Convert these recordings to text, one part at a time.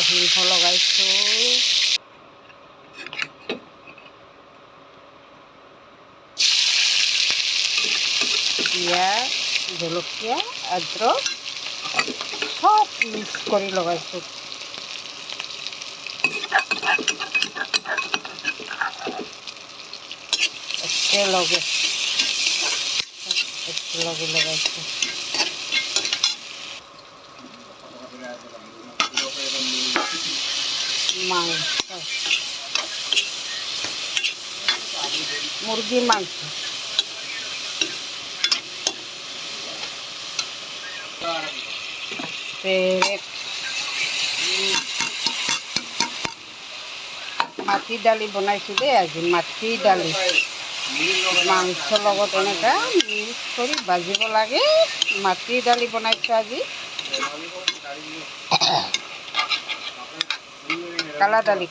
নৰসিংহ লগাইছোঁ, পিঁয়াজ, জলকীয়া, আদৰক সব মিক্স কৰি লগাইছোঁ। একেলগে লগাইছোঁ। মাংস, মুরগি মাংস, মাটি দালি বনাইছোঁ দেই আজি। মাটি দালি মাংস লগত এনেকা মিক্স কৰি ভাজিব লাগে। মাটি দালি বনাইছোঁ আজি। কালা দালি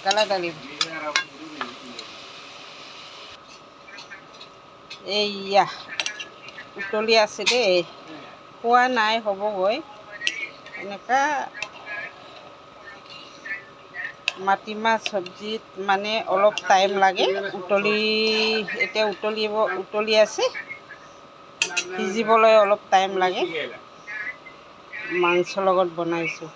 এইয়া উতলি আছে দেই, খোৱা নাই, হ'বগৈ। এনেকা মাটিমাহ চব্জিত মানে অলপ টাইম লাগে। এতিয়া উতলি আছে, সিজিবলৈ অলপ টাইম লাগে। মাংসৰ লগত বনাইছোঁ।